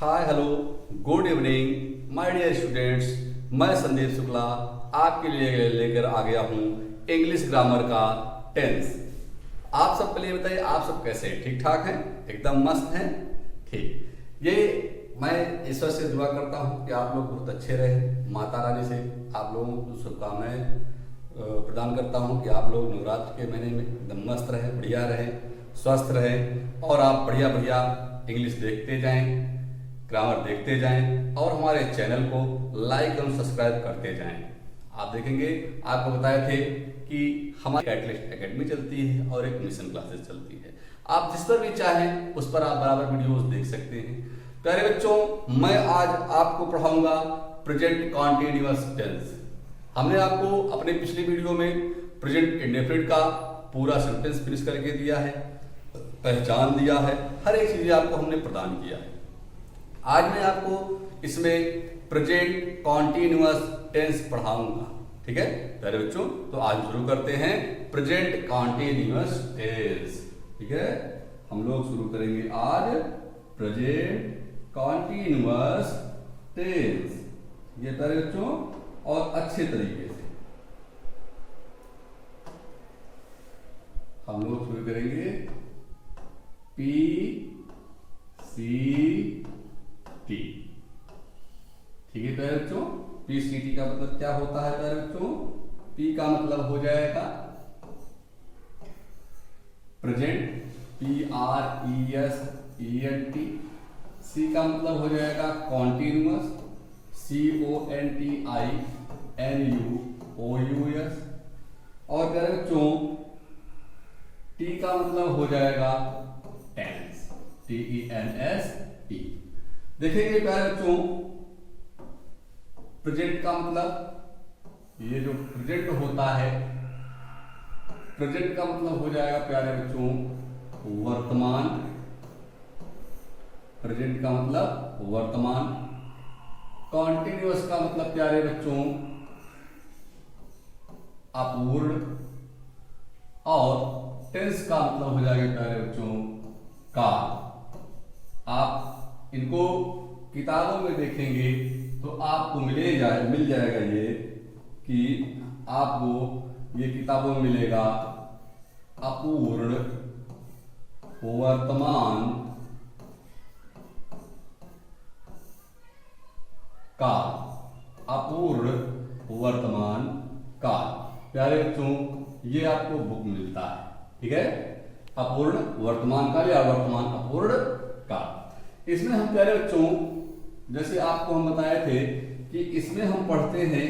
Hi hello good evening my dear students. मैं संदीप शुक्ला आपके लिए लेकर आ गया हूँ इंग्लिश ग्रामर का टेंस। आप सब पहले बताइए, आप सब कैसे हैं? ठीक ठाक हैं? एकदम मस्त हैं? ठीक। ये मैं ईश्वर से दुआ करता हूँ कि आप लोग बहुत अच्छे रहें। माता रानी से आप लोगों को शुभकामनाएं प्रदान करता हूँ कि आप लोग नवरात्र के महीने में एकदम मस्त रहें, बढ़िया रहें, स्वस्थ रहें और आप बढ़िया बढ़िया इंग्लिश देखते जाएं, ग्रामर देखते जाएं और हमारे चैनल को लाइक और सब्सक्राइब करते जाएं। आप देखेंगे, आपको बताए थे कि हमारी एटलिस्ट एकेडमी चलती है और एक मिशन क्लासेस चलती है। आप जिस पर भी चाहें उस पर आप बराबर वीडियोस देख सकते हैं। प्यारे बच्चों, मैं आज आपको पढ़ाऊंगा प्रेजेंट कॉन्टिन्यूअस टेंस। हमने आपको अपने पिछली वीडियो में प्रेजेंट इंडेफिनिट का पूरा सेंटेंस फिनिश करके दिया है, पहचान दिया है, हर एक चीज आपको हमने प्रदान किया है। आज मैं आपको इसमें प्रेजेंट कॉन्टिन्यूअस टेंस पढ़ाऊंगा। ठीक है प्यारे बच्चों, तो आज शुरू करते हैं प्रेजेंट कॉन्टिन्यूअस टेंस। ठीक है, हम लोग शुरू करेंगे आज प्रेजेंट कॉन्टिन्यूअस टेंस। ये प्यारे बच्चों, और अच्छे तरीके से हम लोग शुरू करेंगे PCT। ठीक है प्यारे बच्चों, PCT का मतलब क्या होता है प्यारे बच्चों? P का मतलब हो जाएगा प्रेजेंट, PRESENT। C का मतलब हो जाएगा कॉन्टिन्यूअस, CONTINUOUS। और प्यारे बच्चों T का मतलब हो जाएगा टेंस, TENSE। देखेंगे प्यारे बच्चों, प्रेजेंट का मतलब ये जो प्रेजेंट होता है, प्रेजेंट का मतलब हो जाएगा प्यारे बच्चों वर्तमान। प्रेजेंट का मतलब वर्तमान। कॉन्टिन्यूअस का मतलब प्यारे बच्चों अपूर्ण। और टेंस का मतलब हो जाएगा प्यारे बच्चों काल। आप इनको किताबों में देखेंगे तो आपको मिल जाएगा ये कि आपको ये किताबों में मिलेगा अपूर्ण, वर्तमान, काल। अपूर्ण, वर्तमान, काल। प्यारे बच्चों ये आपको बुक मिलता है। ठीक है, अपूर्ण, वर्तमान काल या वर्तमान अपूर्ण काल। इसमें हम प्यारे बच्चों, जैसे आपको हम बताए थे कि इसमें हम पढ़ते हैं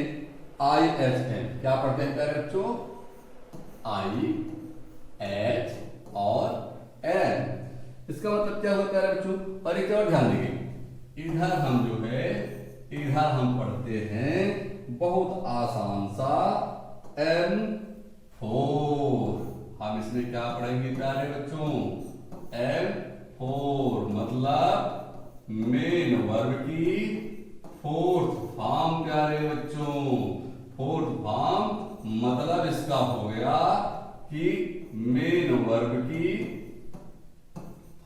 IHM। क्या पढ़ते हैं प्यारे बच्चों? IH और N। इसका मतलब क्या होता है बच्चों? और एक और ध्यान देंगे, इधर हम जो है इधर हम पढ़ते हैं बहुत आसान सा M4। हम इसमें क्या पढ़ेंगे प्यारे बच्चों? M4 मतलब मेन वर्ब की फोर्थ फॉर्म। प्यारे बच्चों फोर्थ फॉर्म मतलब इसका हो गया कि मेन वर्ब की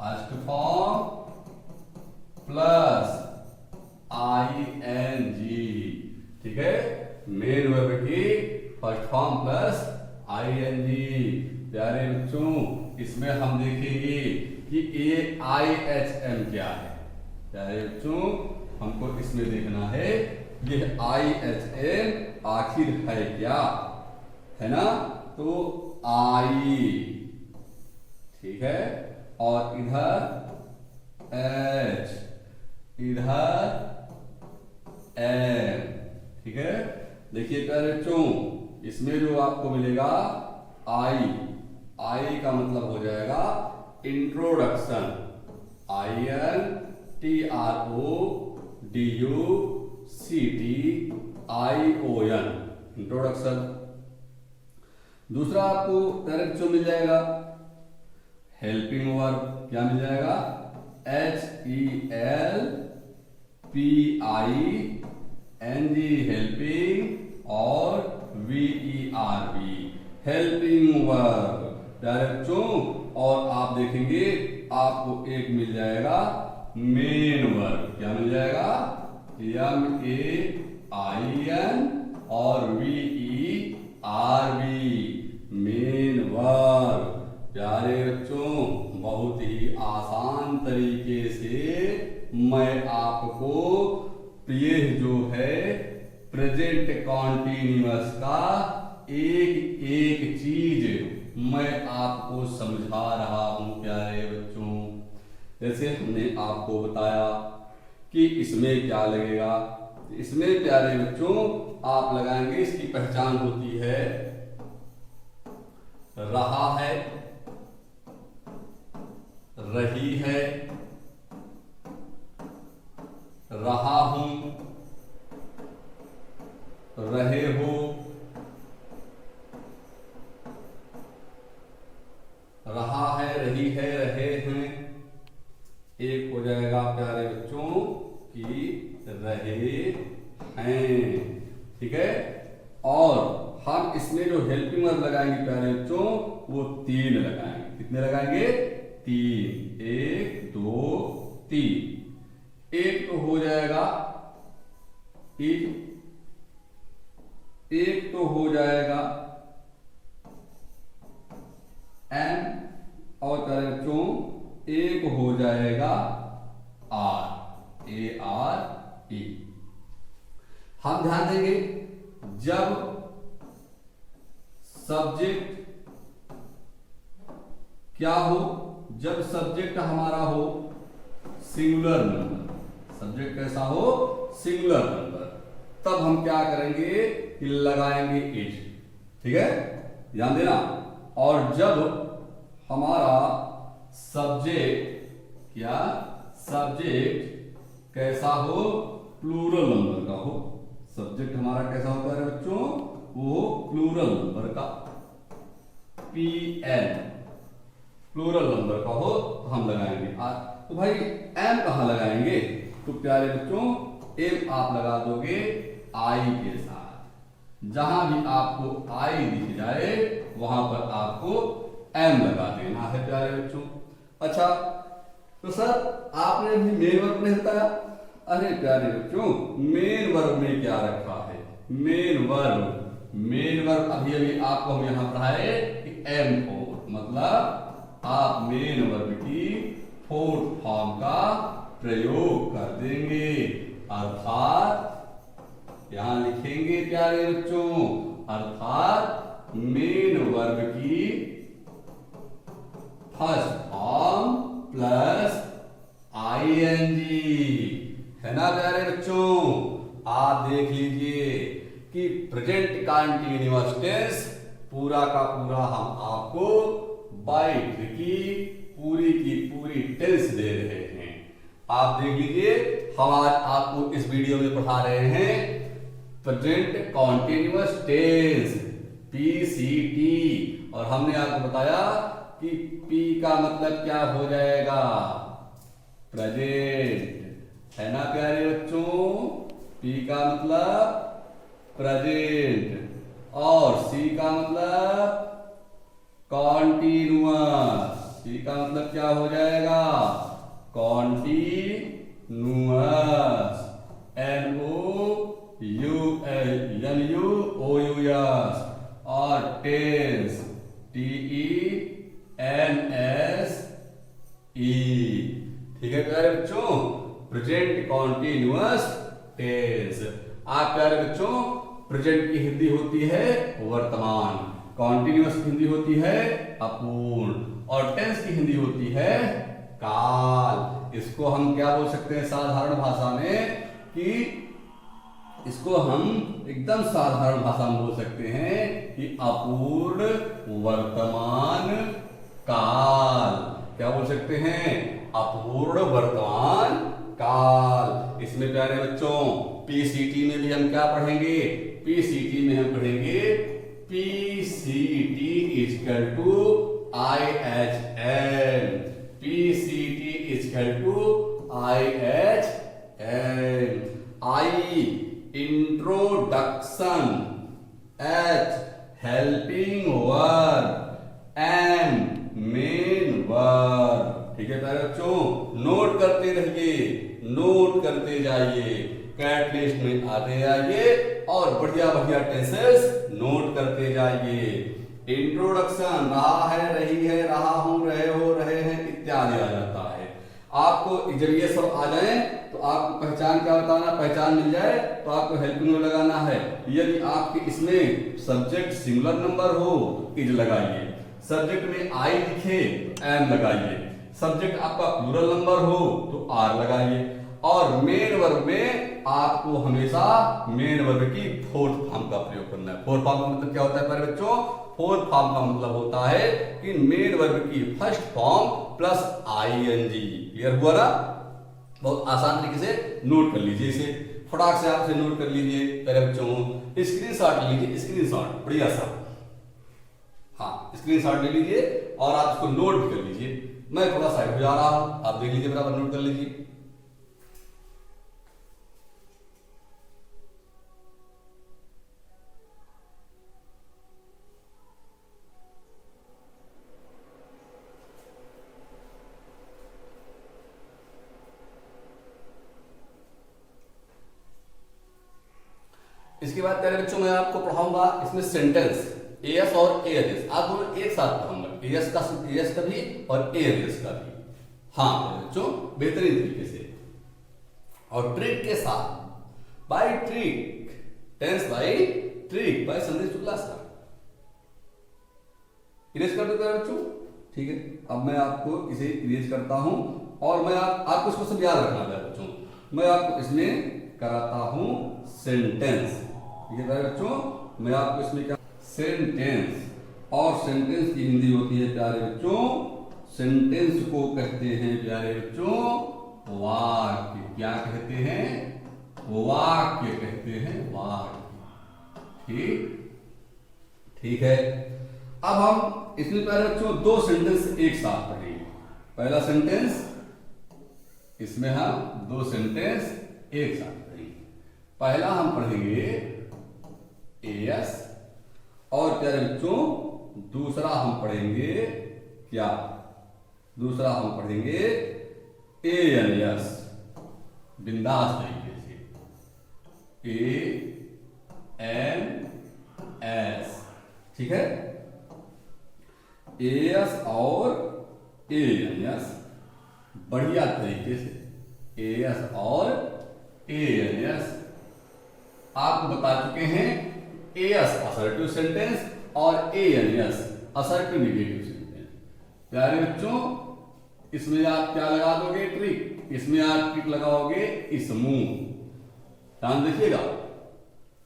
फर्स्ट फॉर्म प्लस ING। ठीक है, मेन वर्ब की फर्स्ट फॉर्म प्लस ING। प्यारे बच्चों इसमें हम देखेंगे कि ये IHM क्या है। प्यारे बच्चों हमको इसमें देखना है ये IHM आखिर है क्या, है ना? तो I, ठीक है, और इधर H, इधर M। ठीक है, देखिए प्यारे बच्चों इसमें जो आपको मिलेगा I का मतलब हो जाएगा इंट्रोडक्शन, INTRODUCTION, इंट्रोडक्शन। दूसरा आपको प्यारे बच्चों मिल जाएगा हेल्पिंग वर्ब। क्या मिल जाएगा? HELPING, हेल्पिंग, और VERB, हेल्पिंग वर्ब। प्यारे बच्चों, और आप देखेंगे आपको एक मिल जाएगा मेन वर्ब, क्या मिल जाएगा, MAIN और VERB, मेन वर्ब। प्यारे बच्चों, बहुत ही आसान तरीके से मैं आपको ये जो है प्रेजेंट कॉन्टिन्यूअस का एक एक चीज मैं आपको समझा रहा हूं प्यारे बच्चों। जैसे हमने आपको बताया कि इसमें क्या लगेगा, इसमें प्यारे बच्चों आप लगाएंगे, इसकी पहचान होती है रहा है, रही है, रहा हूं, रहे हो, रहा है, रही है, रहे हैं। एक हो जाएगा प्यारे बच्चों कि रहे हैं, ठीक है। और हम इसमें जो हेल्पिंग वर्ब लगाएंगे प्यारे बच्चों वो 3 लगाएंगे। कितने लगाएंगे, 3, 1 2 3। एक तो हो जाएगा एक तो हो जाएगा एम, और प्यारे बच्चों एक हो जाएगा आर, ARE। हम ध्यान देंगे जब सब्जेक्ट क्या हो, जब सब्जेक्ट हमारा हो सिंगुलर नंबर, सब्जेक्ट कैसा हो, सिंगुलर नंबर, तब हम क्या करेंगे कि लगाएंगे इट, ठीक है, ध्यान देना। और जब हमारा सब्जेक्ट क्या, सब्जेक्ट कैसा हो, प्लूरल नंबर का हो, सब्जेक्ट हमारा कैसा होता है बच्चों, वो प्लूरल नंबर का, PN प्लूरल नंबर का हो तो हम लगाएंगे आर। तो भाई एम कहां लगाएंगे, तो प्यारे बच्चों एम आप लगा दोगे आई के साथ, जहां भी आपको आई दिख जाए वहां पर आपको एम लगा देना है प्यारे बच्चों। अच्छा तो सर आपने अभी मेन वर्ब नहीं बताया। अरे प्यारे बच्चों मेन वर्ब में क्या रखा है, मेन वर्ब अभी अभी आपको हम यहां पढ़ाए कि एम फोर, मतलब आप मेन वर्ब की फोर्थ फॉर्म का प्रयोग कर देंगे, अर्थात यहां लिखेंगे प्यारे बच्चों, अर्थात मेन वर्ब की फर्स्ट फॉर्म प्लस ING, है ना प्यारे बच्चों। आप देख लीजिए कि प्रेजेंट कंटीन्यूअस टेंस पूरा का पूरा हम आपको बाइट की पूरी टेंस दे रहे हैं। आप देख लीजिए हम आज आपको इस वीडियो में पढ़ा रहे हैं प्रेजेंट कॉन्टिन्यूअस टेंस PCT, और हमने आपको बताया कि P का मतलब क्या हो जाएगा, प्रेजेंट, है ना प्यारे बच्चों। P का मतलब प्रेजेंट और C का मतलब कॉन्टिन्यूअस, C का मतलब क्या हो जाएगा, कॉन्टिन्यूअस, NOUNUOUS, और टेंस TENSE, ठीक है प्यारे बच्चों, प्रेजेंट कॉन्टिन्यूअस टेंस। आप प्यारे बच्चों प्रेजेंट की हिंदी होती है वर्तमान, कॉन्टिन्यूअस की हिंदी होती है अपूर्ण, और टेंस की हिंदी होती है काल। इसको हम क्या बोल सकते हैं साधारण भाषा में, कि इसको हम एकदम साधारण भाषा में बोल सकते हैं कि अपूर्ण वर्तमान काल। क्या बोल सकते हैं, अपूर्ण वर्तमान काल। इसमें प्यारे बच्चों PCT में भी हम क्या पढ़ेंगे, PCT में हम पढ़ेंगे PCT equal to IHN, PCT equal to IHN। I introduction, H helping verb, M main verb, ठीक है प्यारे बच्चों, नोट करते रहिए, नोट करते जाइए, कैट लिस्ट में आते जाइए और बढ़िया बढ़िया टेंसेस नोट करते जाइए। इंट्रोडक्शन, रहा है, रही है, रहा हूं, रहे हो, रहे हैं इत्यादि आ जाता है। आपको जब ये सब आ जाए तो आपको पहचान क्या बताना, पहचान मिल जाए तो आपको हेल्पिंग में लगाना है। यदि आपके इसमें सब्जेक्ट सिंगुलर नंबर हो तो इज लगाइए, सब्जेक्ट में आई लिखे तो एम लगाइए, सब्जेक्ट आपका प्लूरल नंबर हो तो आर लगाइए। और मेन वर्ब में आपको हमेशा मेन वर्ब की फोर्थ फॉर्म का प्रयोग करना है। फोर्थ फॉर्म का मतलब क्या होता है प्यारे बच्चों? फोर्थ फॉर्म का मतलब होता है कि मेन वर्ब की first form plus ING. Clear हुआ ना? बहुत आसान तरीके से नोट कर लीजिए इसे, फटाक से आपसे नोट कर लीजिए प्यारे बच्चों। स्क्रीनशॉट लीजिए, स्क्रीनशॉट बढ़िया सा, हाँ स्क्रीनशॉट ले लीजिए और आप इसको नोट भी कर लीजिए। मैं थोड़ा साइड हो जा रहा हूं, आप देख लीजिए, बराबर नोट कर लीजिए। इसके बाद प्यारे बच्चों मैं आपको पढ़ाऊंगा इसमें सेंटेंस, एएस और एएस। आप दोनों एक साथ पढ़ाऊंगा, एएस का भी और एएस का भी। हाँ प्यारे बच्चों, बेहतरीन तरीके से और ट्रिक के साथ, by trick, tense by trick, by Sandesh Shukla sir. Erase कर दो प्यारे बच्चों, ठीक है। अब मैं आपको इसे इरेज करता हूं और मैं आपको इसको सब याद रखना प्यारे बच्चों। मैं आपको इसमें कराता हूं सेंटेंस, ठीक है प्यारे बच्चों। मैं आपको इसमें क्या, सेंटेंस, और सेंटेंस की हिंदी होती है प्यारे बच्चों, सेंटेंस को कहते हैं प्यारे बच्चों वाक्य। क्या कहते हैं? वाक्य कहते हैं, वाक्य। ठीक है। अब हम इसमें प्यारे बच्चों दो सेंटेंस एक साथ पढ़ेंगे। पहला सेंटेंस, इसमें हम दो सेंटेंस एक साथ पढ़ेंगे। पहला हम पढ़ेंगे एएस और प्यारे बच्चों दूसरा हम पढ़ेंगे क्या? दूसरा हम पढ़ेंगे एएनएस, बिंदास तरीके से, एएनएस, ठीक है। एएस और एएनएस बढ़िया तरीके से, एएस और एएनएस आपको बता चुके हैं। एएस असर्टिव सेंटेंस और एएनएस असर्टिव नेगेटिव सेंटेंस। प्यारे बच्चों इसमें आप क्या लगा दोगे? ट्रिक। इसमें आप ट्रिक लगाओगे स्मूथ, ध्यान देखिएगा,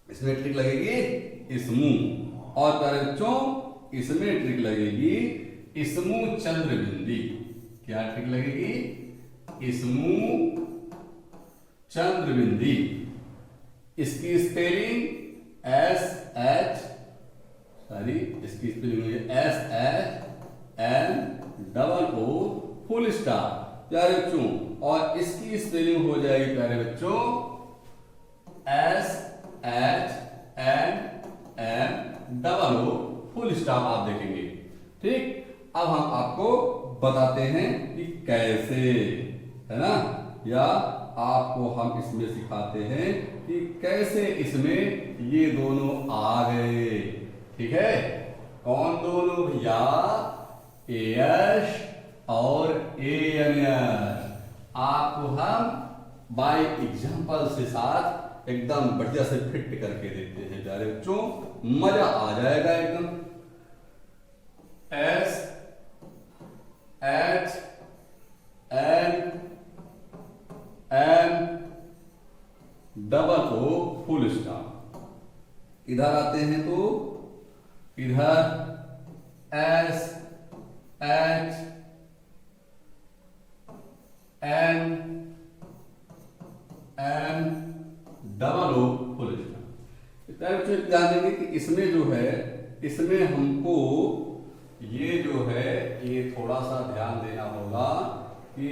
इसमें ट्रिक लगेगी स्मूथ। और प्यारे बच्चों इसमें ट्रिक लगेगी स्मूथ चंद्रबिंदी। क्या ट्रिक लगेगी? स्मूथ चंद्रबिंदी। इसकी स्पेलिंग इसकी स्पेलिंग हुई SHNOO फुल स्टॉप प्यारे बच्चों, और इसकी स्पेलिंग हो जाएगी प्यारे बच्चों SHNMO फुल स्टॉप। आप देखेंगे, ठीक। अब हम आपको बताते हैं कि कैसे, है ना, या आपको हम इसमें सिखाते हैं कि कैसे इसमें ये दोनों आ गए, ठीक है। कौन दोनों भैया? एएस और एएनएस। आपको हम बाय एग्जांपल से साथ एकदम बढ़िया से फिट करके देते हैं प्यारे बच्चों, मजा आ जाएगा एकदम। SHNMO full stop. इधर आते हैं तो इधर SHNMO फुल स्टॉप। ध्यान देंगे कि इसमें जो है, इसमें हमको ये जो है ये थोड़ा सा ध्यान देना होगा कि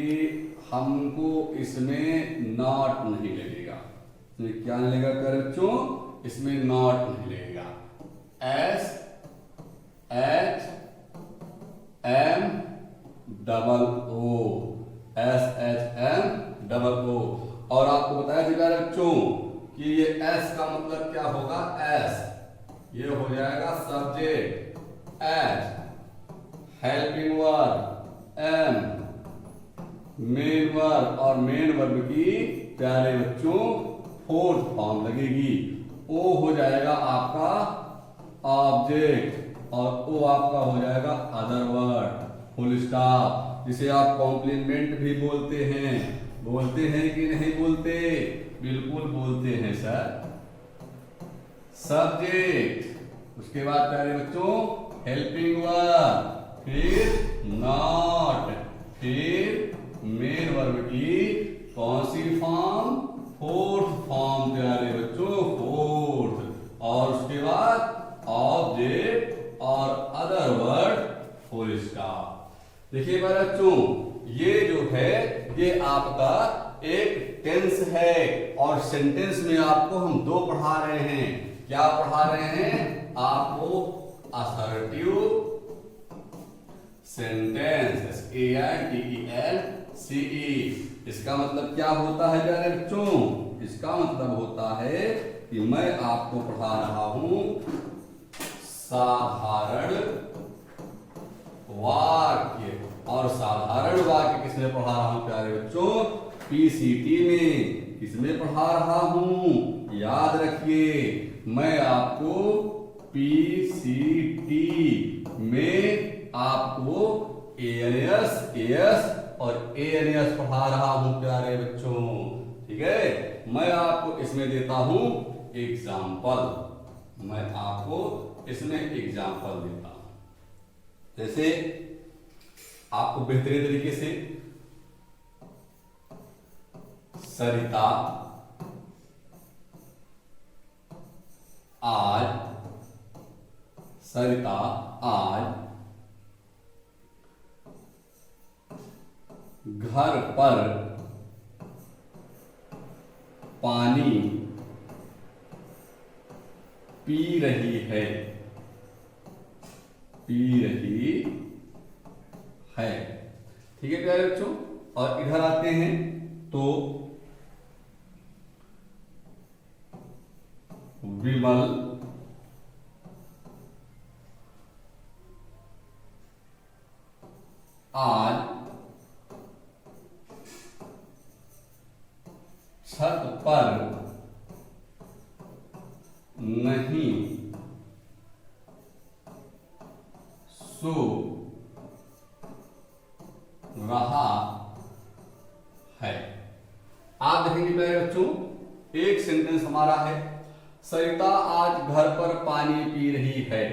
हमको इसमें नॉट नहीं लगेगा। इसमें क्या नहीं लगेगा प्यारे बच्चों? इसमें नॉट नहीं लगेगा। SHMO double O. और आपको बताया था प्यारे बच्चों कि ये एस का मतलब क्या होगा, एस ये हो जाएगा subject, H helping verb, M main verb, और मेन वर्ब की प्यारे बच्चों फोर्थ फॉर्म लगेगी। ओ हो जाएगा आपका ऑब्जेक्ट और ओ आपका हो जाएगा अदर वर्ड, फुल स्टॉप, जिसे आप कॉम्प्लीमेंट भी बोलते हैं। बोलते हैं कि नहीं बोलते? बिल्कुल बोलते हैं सर। सब्जेक्ट, उसके बाद प्यारे बच्चों हेल्पिंग वर्ब, फिर नॉट, फिर मेन वर्ब की कौन सी फॉर्म, फोर्थ फॉर्म प्यारे बच्चों, फोर्थ, और उसके बाद ऑब्जेक्ट और अदर वर्ड, फुल स्टॉप। देखिए प्यारे बच्चों, ये जो है ये आपका एक टेंस है और सेंटेंस में आपको हम दो पढ़ा रहे हैं। क्या पढ़ा रहे हैं आपको? Assertive sentence, SANTENCE। इसका मतलब क्या होता है प्यारे बच्चों? इसका मतलब होता है कि मैं आपको पढ़ा रहा हूं साधारण वाक्य। और साधारण वाक्य किसमें पढ़ा रहा हूं प्यारे बच्चों? PCT में। किसमें पढ़ा रहा हूं? याद रखिए, मैं आपको PCT में आपको ANS, AS और ANS पढ़ा रहा हूं प्यारे बच्चों। ठीक है, मैं आपको इसमें देता हूं एग्जाम्पल। मैं आपको इसमें एग्जाम्पल देता हूं, जैसे आपको बेहतरीन तरीके से सरिता आज घर पर पानी पी रही है। ठीक है प्यारे बच्चों, और इधर आते हैं तो विमल आज छत पर नहीं सो रहा है। आप देखेंगे प्यारे बच्चों, एक सेंटेंस हमारा है सरिता आज घर पर पानी पी रही है,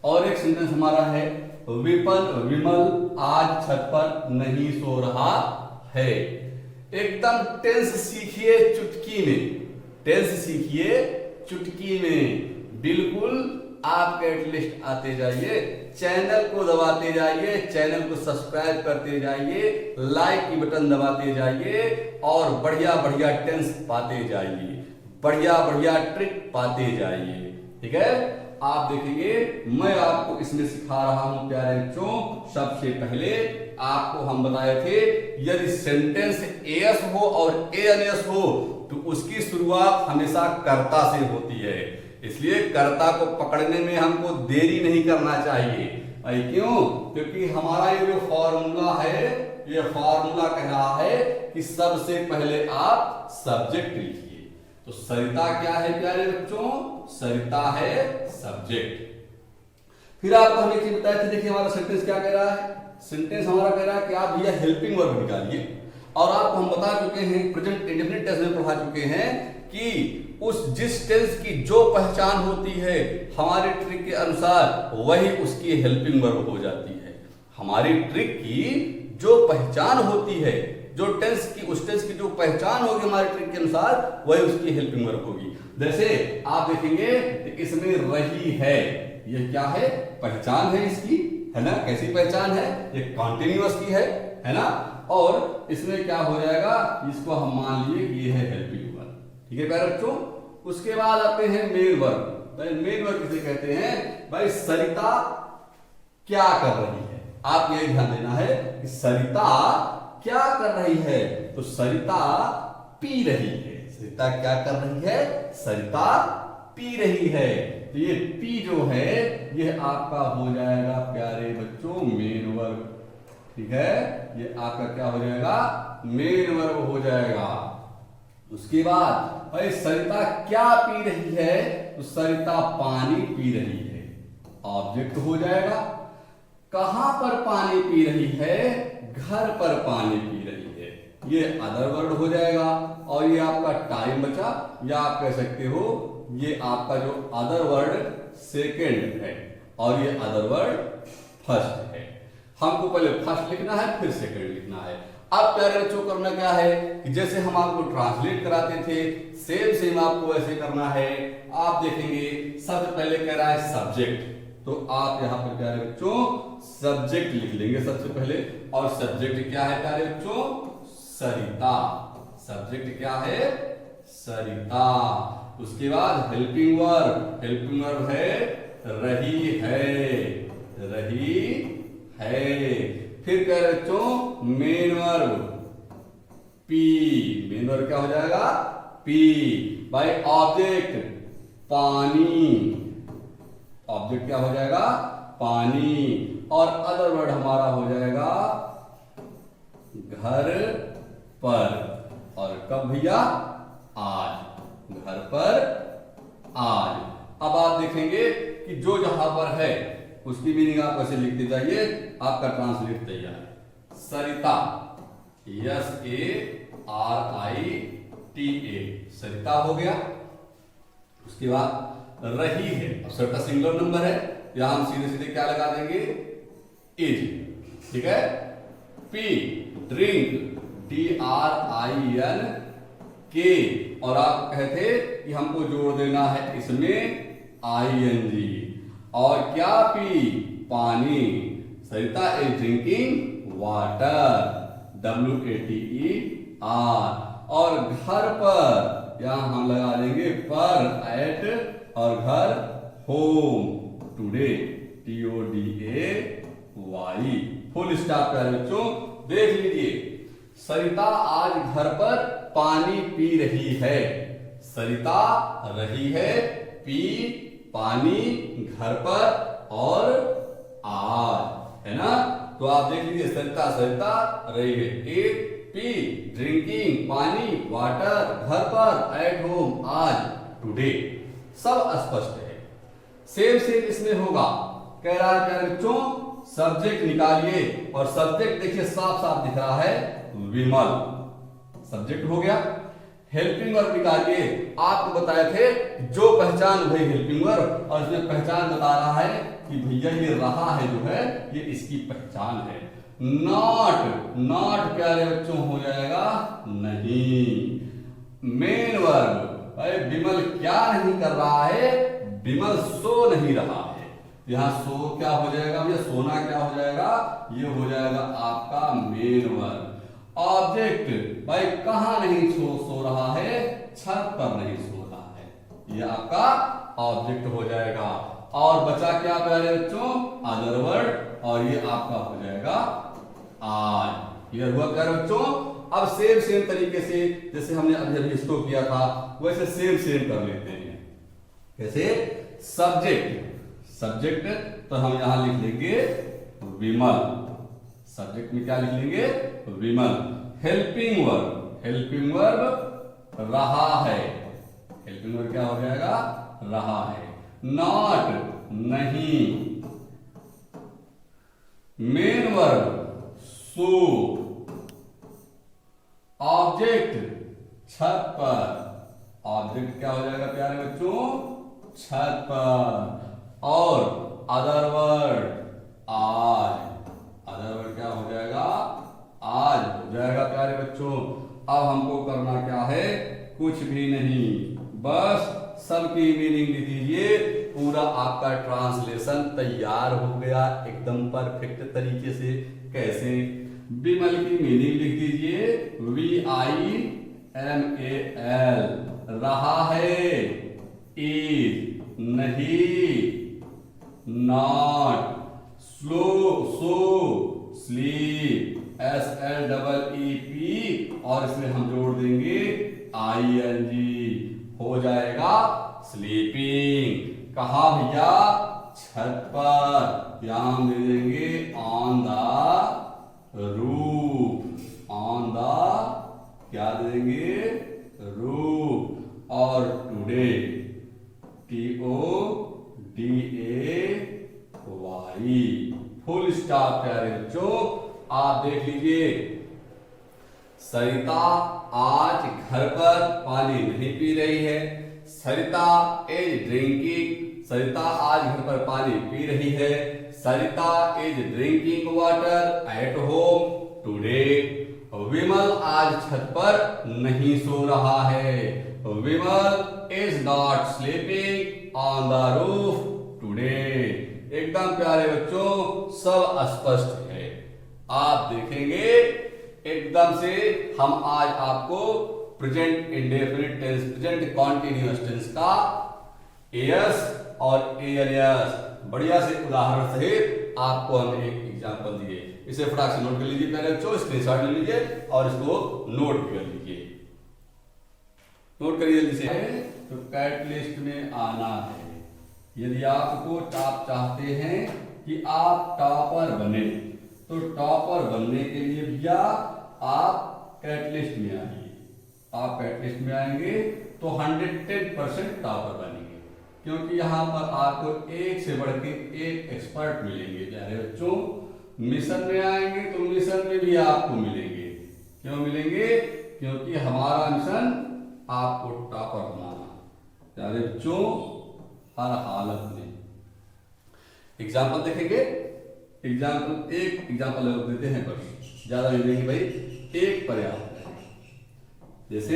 और एक सेंटेंस हमारा है विमल आज छत पर नहीं सो रहा है। एकदम टेंस सीखिए चुटकी में, टेंस सीखिए चुटकी में। बिल्कुल आप एटलीस्ट आते जाइए, चैनल को दबाते जाइए, चैनल को सब्सक्राइब करते जाइए, लाइक की बटन दबाते जाइए और बढ़िया बढ़िया टेंस पाते जाइए, बढ़िया बढ़िया ट्रिक पाते जाइए। ठीक है, आप देखेंगे मैं आपको इसमें सिखा रहा हूं प्यारे बच्चों। सबसे पहले आपको हम बताए थे यदि सेंटेंस एस हो और एएनएस हो तो उसकी शुरुआत हमेशा कर्ता से होती है, इसलिए कर्ता को पकड़ने में हमको देरी नहीं करना चाहिए। क्यों? क्योंकि हमारा ये जो फॉर्मूला है, ये फॉर्मूला कह रहा है कि सबसे पहले आप सब्जेक्ट लिखिए। तो सरिता क्या है प्यारे बच्चों? सरिता है सब्जेक्ट। फिर आपको हम एक चीज बताए थे, देखिए हमारा सेंटेंस क्या कह रहा है? सेंटेंस हमारा कह रहा है कि आप भैया हेल्पिंग वर्ब निकालिए, और आपको हम बता चुके हैं प्रेजेंट इंडेफिनिट टेंस में पढ़ा चुके हैं कि उस जिस टेंस की जो पहचान होती है हमारे ट्रिक के अनुसार वही उसकी हेल्पिंग वर्ब हो जाती है। हमारी ट्रिक की जो पहचान होती है, जो टेंस की उस टेंस की जो पहचान होगी हमारे ट्रिक के अनुसार वही उसकी हेल्पिंग वर्ब होगी। जैसे आप देखेंगे इसमें रही है, ये क्या है? पहचान है इसकी, है ना? कैसी पहचान है? ये कॉन्टिन्यूअस की है ना? और इसमें क्या हो जाएगा? इसको हम मान लिए कि ये है हेल्पिंग वर्ब। ठीक है प्यारे बच्चों, उसके बाद आते हैं मेन वर्ब। भाई मेन वर्ब किसे कहते हैं? भाई सरिता क्या कर रही है, आप ये ध्यान देना है कि सरिता क्या कर रही है? तो सरिता पी रही है। सरिता क्या कर रही है? सरिता पी रही है। तो ये पी जो है ये आपका हो जाएगा प्यारे बच्चों मेन वर्ब। ठीक है, ये आपका क्या हो जाएगा? मेन वर्ब हो जाएगा। उसके बाद भाई सरिता क्या पी रही है? तो सरिता पानी पी रही है, ऑब्जेक्ट हो जाएगा। कहां पर पानी पी रही है? घर पर पानी पी रही है, ये अदर वर्ड हो जाएगा। और ये आपका टाइम बचा, या आप कह सकते हो ये आपका जो अदर वर्ड सेकेंड है और ये अदर वर्ड फर्स्ट है। हमको पहले फर्स्ट लिखना है, फिर सेकेंड लिखना है। अब प्यारे बच्चों करना क्या है कि जैसे हम आपको ट्रांसलेट कराते थे सेम सेम आपको ऐसे करना है। आप देखेंगे सबसे पहले कह रहा है सब्जेक्ट, तो आप यहां पर प्यारे बच्चों सब्जेक्ट लिख लेंगे सबसे पहले। और सब्जेक्ट क्या है प्यारे बच्चों? सरिता। सब्जेक्ट क्या है? सरिता। उसके बाद हेल्पिंग वर्ब, हेल्पिंग वर्ब है रही है, रही है। फिर कह रहे बच्चों main verb P, main verb क्या हो जाएगा? पी। बाय ऑब्जेक्ट पानी, ऑब्जेक्ट क्या हो जाएगा? पानी। और अदर वर्ड हमारा हो जाएगा घर पर। और कब भैया? आज, घर पर आज। अब आप देखेंगे कि जो जहां पर है उसकी मीनिंग आप ऐसे लिखते जाइए, आपका ट्रांसलेट तैयार है। सरिता, SARITA, सरिता हो गया। उसके बाद रही है, अब सरिता सिंगुलर नंबर है, यहां हम सीधे सीधे क्या लगा देंगे? इज। ठीक है। P drink, DRINK। और आप कहते कि हमको जोड़ देना है इसमें ING। और क्या पी? पानी। सरिता इज ड्रिंकिंग वाटर, WATER। और घर पर यहां हम लगा देंगे पर, एट, और घर home, today, TODAY। Full stop प्यारे बच्चों देख लीजिए, सरिता आज घर पर पानी पी रही है। सरिता रही है, पी, पानी, घर पर और आज, है ना? तो आप देख लीजिए सरिता सरिता रही है, एट, पी, ड्रिंकिंग, पानी, वाटर, घर पर, एट होम, आज, टुडे। सब स्पष्ट है। सेम सेम इसमें होगा। कह रहा है प्यारे बच्चों सब्जेक्ट निकालिए, और सब्जेक्ट देखिए साफ साफ दिख रहा है विमल, सब्जेक्ट हो गया। हेल्पिंग वर्ब निकालिए, आपको बताए थे जो पहचान वही हेल्पिंग वर्ब, और इसमें पहचान बता रहा है कि भैया ये रहा है जो है ये इसकी पहचान है। नॉट, नॉट प्यारे बच्चों हो जाएगा नहीं। मेन वर्ब, अरे विमल क्या नहीं कर रहा है? विमल सो नहीं रहा है। यहां सो क्या हो जाएगा भैया? सोना क्या हो जाएगा? ये हो जाएगा आपका मेन वर्ब। ऑब्जेक्ट, भाई कहां नहीं सो रहा है? छत पर नहीं सो रहा है, ये आपका ऑब्जेक्ट हो जाएगा। और बचा क्या प्यारे बच्चों? अदर वर्ड, और ये आपका हो जाएगा आज। क्लियर हुआ प्यारे बच्चों? अब सेम सेम तरीके से जैसे हमने अभी इसको किया था वैसे सेम सेम कर लेते हैं। कैसे? सब्जेक्ट, सब्जेक्ट तो हम यहां लिख लेंगे विमल, सब्जेक्ट में क्या लिख लेंगे? विमल। हेल्पिंग वर्ब, हेल्पिंग वर्ब रहा है, हेल्पिंग वर्ब क्या हो जाएगा? रहा है। नॉट नहीं। मेन वर्ब सो। ऑब्जेक्ट छत पर, ऑब्जेक्ट क्या हो जाएगा प्यारे बच्चों? छत पर। और अदर वर्ड आज, अदर वर्ड क्या हो जाएगा? आज हो जाएगा प्यारे बच्चों। अब हमको करना क्या है? कुछ भी नहीं, बस सबकी मीनिंग लिख दीजिए, पूरा आपका ट्रांसलेशन तैयार हो गया एकदम परफेक्ट तरीके से। कैसे? विमल की मीनिंग लिख दीजिए, VIMAL, रहा है, इज नहीं, not, slow, so, sleep, SLEEP और इसमें हम जोड़ देंगे ING, हो जाएगा स्लीपिंग। कहा भैया? छत पर। यहां हम दे देंगे on the roof, on the क्या देंगे? रूफ। और टुडे TODAY, फुल स्टॉप। प्यारे बच्चों आप देख लीजिए, सरिता आज घर पर पानी नहीं पी रही है। सरिता इज ड्रिंकिंग, सरिता आज घर पर पानी पी रही है। Sarita is drinking water at home today. Vimal आज छत पर नहीं सो रहा है। Vimal is not sleeping on the roof today. एकदम प्यारे बच्चों सब स्पष्ट है। आप देखेंगे एकदम से हम आज आपको present indefinite tense, present continuous tense का एएस और एएलएस बढ़िया से उदाहरण सहित आपको हम एक एग्जांपल दिए। इसे फटाक से नोट कर लीजिए प्यारे बच्चों, स्क्रीनशॉट ले लीजिए और इसको नोट भी कर लीजिए। नोट करिए जल्दी से। तो कैटलिस्ट में आना है। यदि आपको टॉप चाहते हैं कि आप टॉपर बने, तो टॉपर बनने के लिए भैया आप कैटलिस्ट में आइए। आप कैटलिस्ट में आएंगे तो 110% टॉपर बनेंगे, क्योंकि यहां पर आपको एक से बढ़ के एक एक्सपर्ट मिलेंगे। प्यारे बच्चों मिशन में आएंगे तो मिशन में भी आपको मिलेंगे। क्यों मिलेंगे? क्योंकि हमारा मिशन आपको टॉपर बनाना। प्यारे बच्चों हर हालत में एग्जाम्पल देखेंगे। एग्जाम्पल एक एग्जाम्पल देते हैं, बस ज्यादा नहीं देंगे भाई, एक पर्याप्त है। जैसे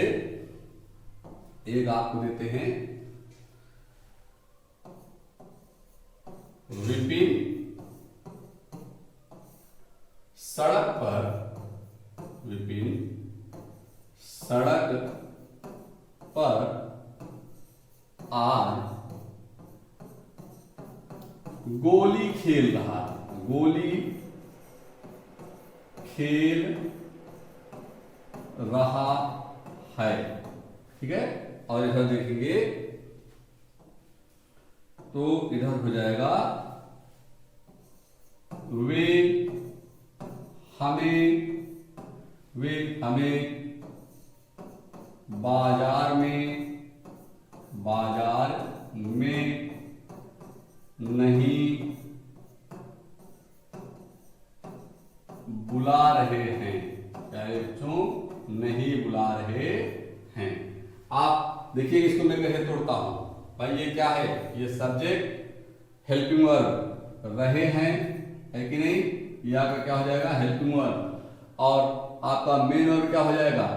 एक आपको देते हैं, विपिन सड़क पर, विपिन सड़क पर आज गोली खेल रहा है। गोली खेल रहा है, ठीक है। और इधर देखेंगे तो इधर हो जाएगा वे हमें बाजार में नहीं बुला रहे हैं। प्यारे बच्चों नहीं बुला रहे हैं। आप देखिए इसको मैं कैसे तोड़ता हूं भाई। ये क्या है? ये सब्जेक्ट हेल्पिंग वर्ब रहे हैं, है कि नहीं? ये आपका क्या हो जाएगा? Helping verb. और आपका मेन वर्ब क्या हो जाएगा?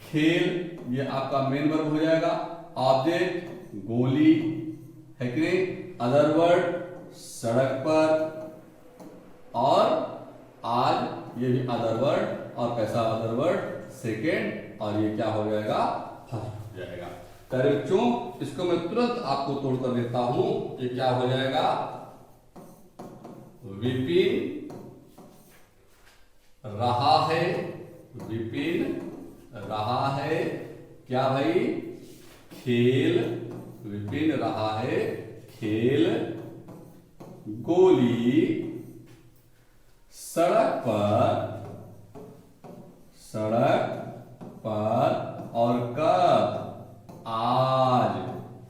खेल, ये आपका मेन वर्ब हो जाएगा। ऑब्जेक्ट गोली, है कि नहीं? अदर वर्ड सड़क पर, और आज ये भी अदर वर्ड, और कैसा अदर वर्ड? सेकेंड, और ये क्या हो जाएगा? फर्स्ट हो जाएगा। प्यारे बच्चों इसको मैं तुरंत आपको तोड़ कर देता हूं। ये क्या हो जाएगा? विपिन रहा है, विपिन रहा है क्या भाई? खेल। विपिन रहा है खेल। गोली सड़क पर और कब? आज,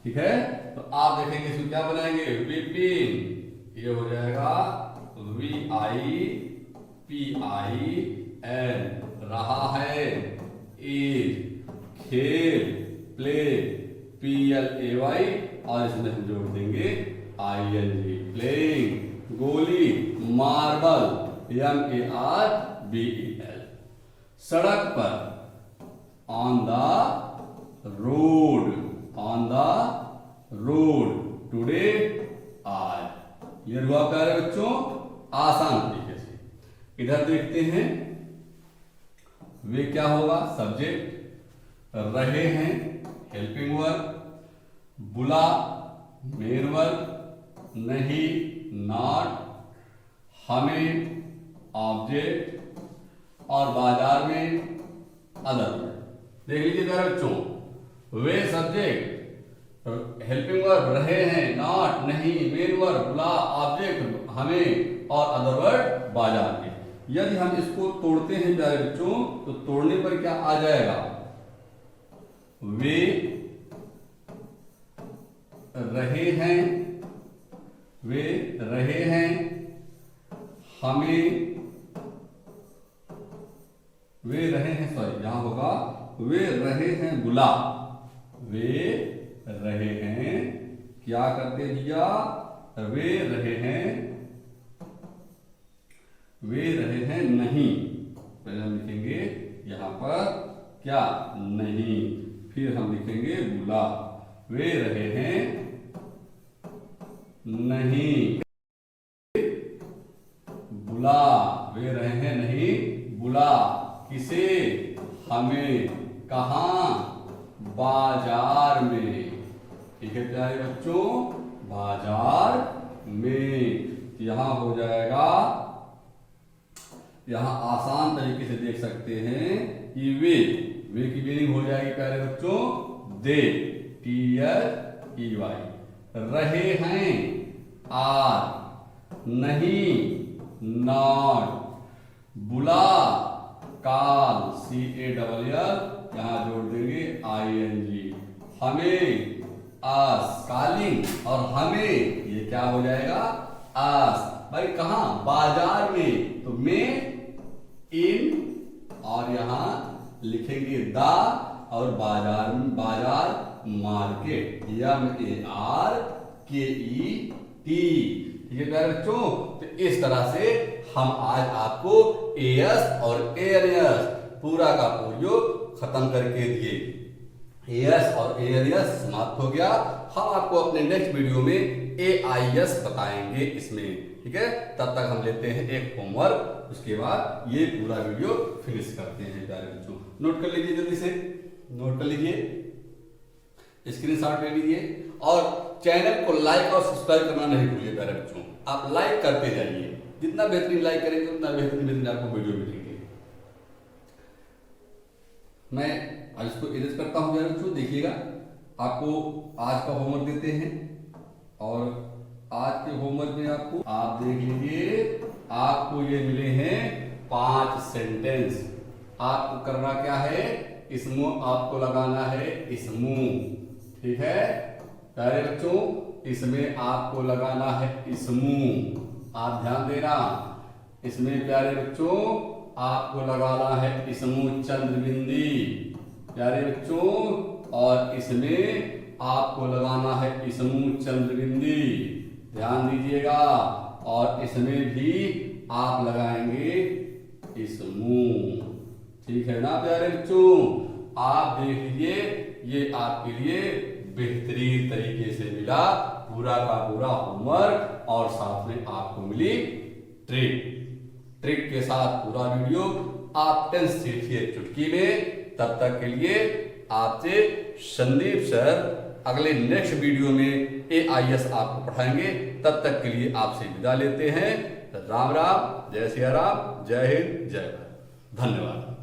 ठीक है। तो आप देखेंगे इसको क्या बनाएंगे? विपिन, ये हो जाएगा VIPIN। रहा है इज, खेल प्ले PLAY, और इसमें हम जोड़ देंगे ING प्लेइंग। गोली मार्बल MARBEL। सड़क पर ऑन द रोड टुडे आज। क्लियर हुआ प्यारे बच्चों? आसान तरीके से। इधर देखते हैं, वे क्या होगा? सब्जेक्ट, रहे हैं हेल्पिंग वर्ब, बुला मेन वर्ब, नहीं नॉट, हमें ऑब्जेक्ट, और बाजार में अदर वर्ड। देख लीजिए प्यारे बच्चों, वे सब्जेक्ट हेल्पिंग वर्ब रहे हैं, नॉट नहीं, मेन वर्ब बुला, ऑब्जेक्ट हमें और अदर वर्ड बाजार में। यदि हम इसको तोड़ते हैं प्यारे बच्चों तो तोड़ने पर क्या आ जाएगा? वे रहे हैं, वे रहे हैं हमें, वे रहे हैं, सॉरी यहां होगा वे रहे हैं बुला, वे रहे हैं क्या करते दिया? वे रहे हैं, वे रहे हैं नहीं। पहले हम लिखेंगे यहां पर क्या? नहीं। फिर हम लिखेंगे बुला, वे रहे हैं नहीं बुला, वे रहे हैं नहीं बुला, किसे? हमें। कहां? बाजार में। ठीक है प्यारे बच्चों, बाजार में। यहां हो जाएगा, यहां आसान तरीके से देख सकते हैं कि वे की मीनिंग हो जाएगी प्यारे बच्चों दे, THEY। रहे हैं आर, नहीं नॉट, बुला काल CALL, यहां जोड़ देंगे ING, हमें आस, कालिंग और हमें ये क्या हो जाएगा? आस। भाई कहां? बाजार में, तो में इन और यहां लिखेंगे दा और बाजार में, बाजार मार्केट, MARKET। ठीक है प्यारे बच्चों, तो इस तरह से हम आज आपको एएस और एएनएस पूरा का पूरा खत्म करके दिए। एएस और एएनएस समाप्त हो गया। हम आपको अपने नेक्स्ट वीडियो में AIS बताएंगे इसमें। ठीक है, तब तक हम लेते हैं एक होमवर्क, उसके बाद ये पूरा वीडियो फिनिश करते हैं प्यारे बच्चों। नोट कर लीजिए, जल्दी से नोट कर लीजिए, स्क्रीनशॉट ले लीजिए और चैनल को लाइक और सब्सक्राइब करना नहीं भूलिए प्यारे बच्चों। आप लाइक करते जाइए, जितना बेहतरीन लाइक करेंगे उतना बेहतरीन आपको वीडियो मिलेंगे। मैं आज इसको एडिट करता हूं प्यारे बच्चों, देखिएगा। आपको आज का होमवर्क देते हैं और आज के होमवर्क में आपको आप देख लीजिए, आपको ये मिले हैं 5 सेंटेंस। आपको करना क्या है? इसमें आपको लगाना है स्मूथ। ठीक है प्यारे बच्चों, इसमें आपको लगाना है स्मूथ। आप ध्यान देना, इसमें प्यारे बच्चों आपको लगाना है स्मूथ चंद्रबिंदी प्यारे बच्चों, और इसमें आपको लगाना है स्मूथ चंद्रबिंदी, ध्यान दीजिएगा। और इसमें भी आप लगाएंगे स्मूथ। ठीक है ना प्यारे बच्चों, आप देख लीजिए, ये आपके लिए बेहतरीन तरीके से मिला पूरा का पूरा होमवर्क, और साथ में आपको मिली ट्रिक के साथ पूरा वीडियो। आप टेंस सीखिए चुटकी में। तब तक के लिए आपसे संदीप सर अगले नेक्स्ट वीडियो में AIS आपको पढ़ाएंगे। तब तक के लिए आपसे विदा लेते हैं। राम राम, जय सिया राम, जय हिंद, जय भारत, धन्यवाद।